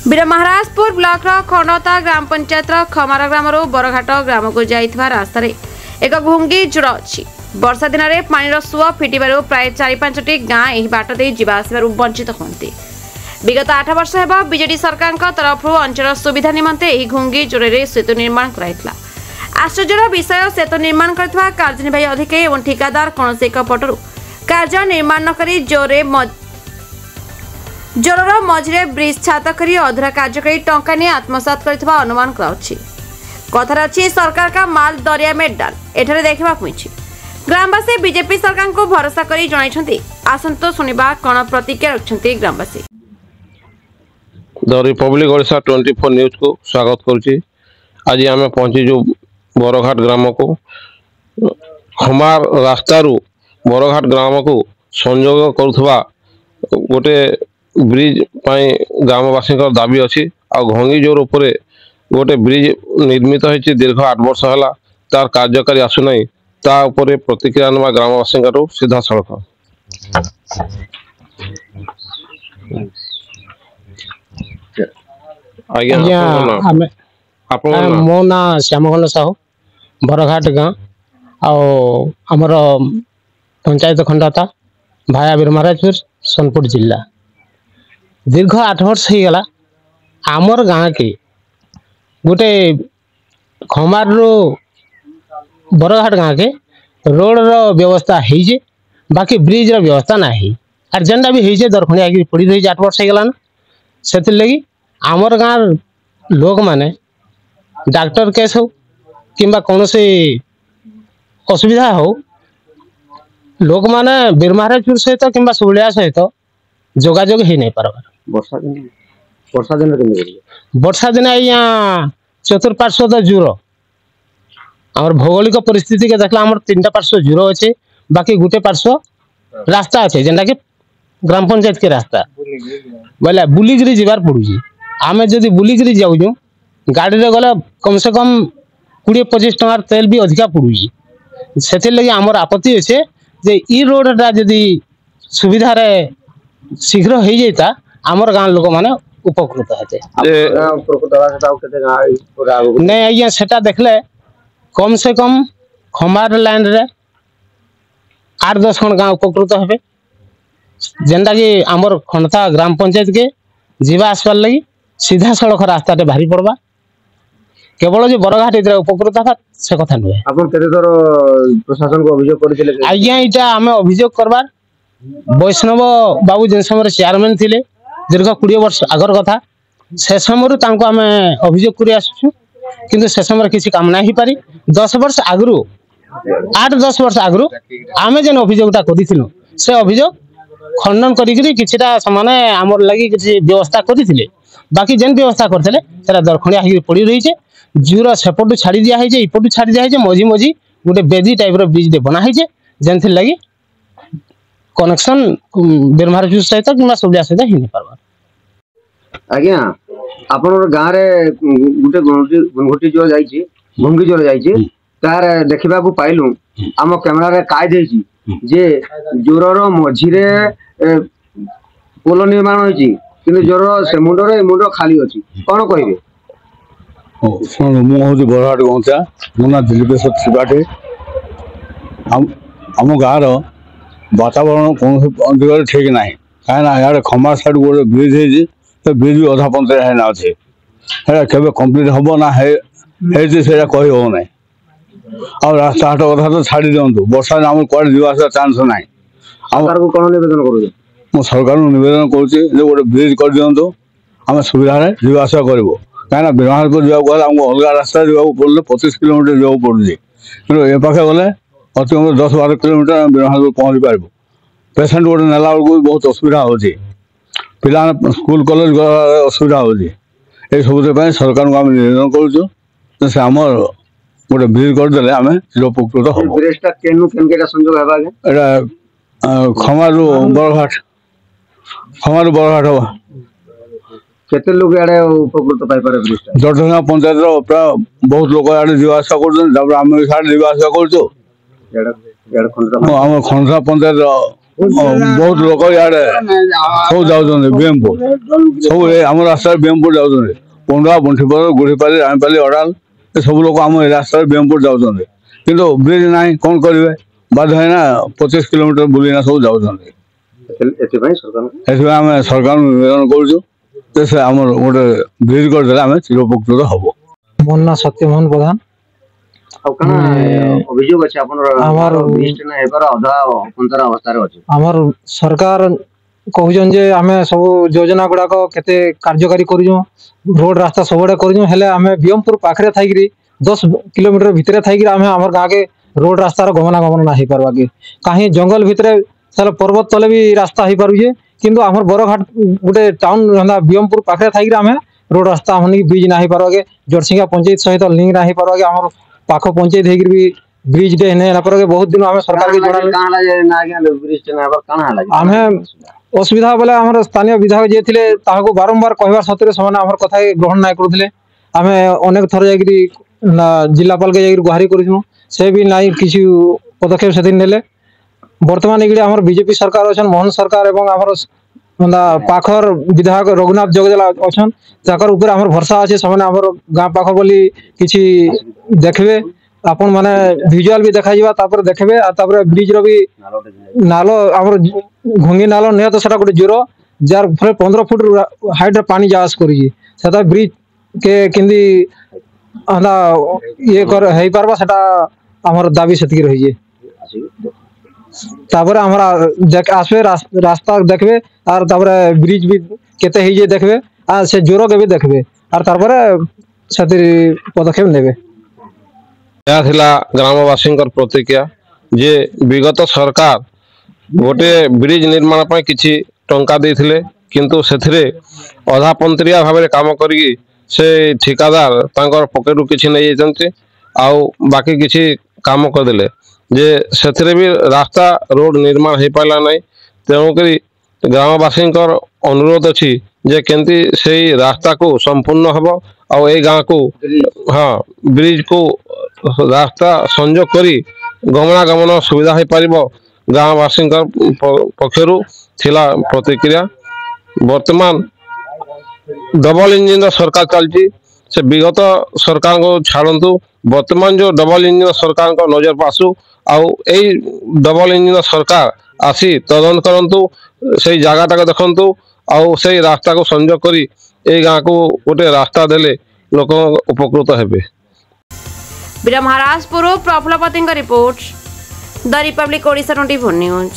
बीर Maharajpur block खंडता ग्राम पंचायत खमार ग्राम बरघाट ग्राम को जाइथिबा रास्ता रे एक घुंगी जोड़ अच्छी। वर्षा दिन में पानी सुआ फिटार प्राय 4-5टी गाँ यह बाट दे जावासबार वंचित होती। विगत 8 वर्ष है बीजेडी सरकार तरफ अंचल सुविधा निमंते यह घुंगी जोड़े सेतु निर्माण कराइथिला। आश्चर्यर विषय सेतु निर्माण करथिबा कार्यनिर्वाही अधिकारी और ठिकादार कौन से एक पटरु कार्य निर्माण न करी जोरर मझे ब्रिज छात करी अधूरा कार्यकारी टंका नहीं आत्मसात करथिबा अनुमान कराउछि। कथार अच्छी सरकार का माल दरिया में डाल एठारे देखा मिली। ग्रामवासी बीजेपी सरकार को भरोसा करी जणाइछन्ति। आसंतो सुनिबा कोन प्रतिक्रिया रखछन्ति ग्रामवासी। द रिपब्लिक ओडिशा 24 न्यूज को स्वागत करुछि। आज आम पहुंची जो बरघाट ग्राम को हमार रास्ता रू बरघाट ग्राम को संयोग करुवा गोटे ब्रिज ग्रामवासी दाबी अच्छी। आ घंगी जोर उपर गोटे ब्रिज निर्मित होती दीर्घ 8 वर्ष है तार कार्यकारी आसुना ता उपरे प्रतिक्रिया ना ग्रामवासी सीधा सड़क। मो ना श्यामघन साहू बरघाट गाँ आमर पंचायत खंडता भाया बीर महाराजपुर सोनपुर जिला दीर्घ 8 वर्ष हो गला। आमर गाँ के गोटे खमार बरघाट गाँ के रोड रो व्यवस्था है बाकी ब्रिज रो व्यवस्था ना है। आर जेनटा भी है दरखणिया की पड़ी रही 8 वर्ष हो गलान से लगी आमर गाँ लोक माने डॉक्टर केस हो किंबा कौन से असुविधा हो लोक माने बीर महाराजपुर सहित किंबा सुबलिया सहित जोगाजोग ही नहीं पारबार। वर्षा दिन यहाँ चतुर्पार्श्व जुर आम भौगोलिक परिस्थिति के देखला आम 3टा पार्श्व जुर अच्छे बाकी गोटे पार्श्व रास्ता अच्छे जेनटा कि ग्राम पंचायत के रास्ता बोले बुलिकी जीवार पड़ुची। आम जदि बुलिकी जाऊँ गाड़ी रे गले कम से कम 20-25 टंकार तेल भी अधिका पड़ुची। से लगी आमर आपत्ति अच्छे जे ई रोडटा जदि सुविधा रे शीघ्र हो जाता आमर गाँव लोक मैंने उपकृत होते नहीं आज्ञा सेटा देखले कम से कम खमार लाइन रे 8-10 खंड गाँव उपकृत हे जेनटा कि आमर खंडता ग्राम पंचायत के जीवा आसबार लगी सीधा सड़क रास्ता भारी पड़वा केवल जो बरघाट इधर उपकृत है से कथा नुहे। प्रशासन को अभियोग करथिले आज्ञा इटा आमे अभियोग करबार वैष्णव बाबू जिन समय चेयरमैन थिले दीर्घ 20 वर्ष आगर कथा से समय तांको आमे अभियोग करि आसु किंतु से समय किसी काम ना ही पारी 10 वर्ष आगरु 8-10 वर्ष आगरु आमे जेन अभियोगटा करिथिलु से अभियोग खंडन करिकरी किछिटा माने हमर लागि किछि व्यवस्था करिथिले बाकी जेन व्यवस्था करथिले सेरा दरखणिया ही पड़ी रही छे। जुरा सेपटू छाड़ी दिया है जे इपटू छाड़ी दिया है जे मझी मझी गोटे बेदी टाइप रो ब्रिज दे बना है जे जेन थि लागि कनेक्शन बीर महाराजपुर सहित कि सुबलिया सहित ही नहीं पारबा। आज्ञा आपन गाँ रे गोटे घुंघटी जोर जाइछि घुंगी जोर जाइछि तार देखिबा को पाइलु आम कैमरा रे काय देछि जे जोरर मझी रे पोल निर्माण होइछि किंतु जोर से मुंड खाली अछि कोन कहिबे। मुझे बरघाट गाँचा मो ना दिलीपेश्वर त्रिपाठी आम गाँव वातावरण कौन दिगरे ठीक ना कहीं यार खमार साइड गोटे ब्रिज है ब्रिज भी अधा पंचायत है ना अच्छे के कम्प्लीट हम ना है कही हो ना आ रास्ता हाट कथा तो छाड़ी दिंतु वर्षा आम कड़े जावास चान्स ना कौन निवेदन कर सरकार निवेदन करुँचे गोटे ब्रिज कर दिंतु आम सुविधा जावास करूँ कहीं बीर महाराजपुर जावाक आमको अलग रास्ता जावाक पड़े 25 किलोमीटर जावाक पड़ुଛି कि ए पाखे गले अति कम 10-12 किलोमीटर बीर महाराजपुर पहुँची पार पेसेंट गोटे नेला बेलू बहुत असुविधा होची पिला स्कूल कॉलेज असुविधा होची ये सब सरकार को आम निवेदन करुँ से आम गोटे ब्रिज करदे आम चिरउपकृत हम खमारू बरघाट हम केते लोग याडे उपकृत पाई पारे ब्रिज जटना पंचायत रो प्राय बहुत लोग याडे जीवासा करछन जब हम साड जीवासा करछो याडे खंडा पंचायत बहुत लोक इे सब जाऊँ बीएमपुर सब आम रास्ता बीएमपुर जाऊँ पंडा बंशीपुर गुड़ीपाली राणीपाली अड़ाल ये सब लोग आम रास्ता बीएमपुर जाऊँ किंतु ब्रिज ना कौन करेंगे बाध्य है 25 किलोमीटर बुलिना सब जाऊँ आम सरकार निवेदन करें गोटे ब्रिज करदे आम चिरपकृत हम मो ना सत्यमोहन प्रधान अभियोग अच्छे आमर सरकार कहून जे आम सब योजना गुड़ाक केते कार्यकारी करूँ रोड रास्ता सबुड़े करूँ हेले आम बीएमपुर पाखे थी 10 किलोमीटर भितर थी आम आम गाँव के रोड रास्तार गमनागमन ना हो पार्बा कि कहीं जंगल भितर सारे पर्वत तले भी रास्ता हो पारे किंतु आम बरघाट गोटे टाउन बीएमपुर पाखे थी आम रोड रास्ता हमने ब्रिज ना हो पार्बा जड़सिंगा पंचायत सहित लिंक ना हो पार्बा आम पाख पंचायत होगी ब्रिज डे पर बहुत दिन आम सरकार आम असुविधा बोले आम स्थानीय विधायक जे थे बारंबार कहवार सत्वे से कथा ग्रहण ना करुले आम अनेक थर जा जिलापाल के गुहारी करूँ से भी ना किसी पदक्षेप से ने बर्तमान ये बीजेपी सरकार अच्छा मोहन सरकार और पाखर विधायक रघुनाथ जगदेल अच्छा ऊपर आम भरसा अच्छे से गाँ पाख बोली किसी देखबे आपण माने विजुअल भी देखा जावा देखबे ब्रिज रो भी नालो आम घुंगी नालो नहीं तो गोटे जोर जार 15 फुट हाइट रे पानी जास करी ब्रिज के किंदी ये कर हे पारबा सेटा हमर दाबी सेति रही तापर हमरा देख आसबे रास्ता देखबे और तापर ब्रिज भी केते हे जे देखबे आ से जोर के भी देखबे और तापर सेति पदक्षेप नेबे यह ग्रामवासी प्रतिक्रिया जे विगत सरकार गोटे ब्रिज निर्माण पर किसी टंका देथिले किंतु से अधापंतरिया भाव में काम करी से ठिकादार तांकर पकेटू किसी नहीं जाते आउ बाकी किसी काम करदे जे से भी रास्ता रोड निर्माण हो पारा ना तेणुक ग्रामवासी अनुरोध अच्छी जे केंती से रास्ता को संपूर्ण हम आउ ए गाँव को हाँ ब्रिज को रास्ता संजोग करी गमनागमन सुविधा हो पार गाँववासी पक्षर थिला प्रतिक्रिया वर्तमान डबल इंजिन सरकार चलती से विगत सरकार को छाड़ू वर्तमान जो डबल इंजिन सरकार को नजर को आसू आउ डबल इंजिन सरकार आसी तदंत करंतु से जगह देखंतु आउ से रास्ता को संजोग करी ए गाँव को गोटे रास्ता देले लोक उपकृत हेबे। महाराजपुर प्रफुल्ल पति report the Republic Odisha 24 news.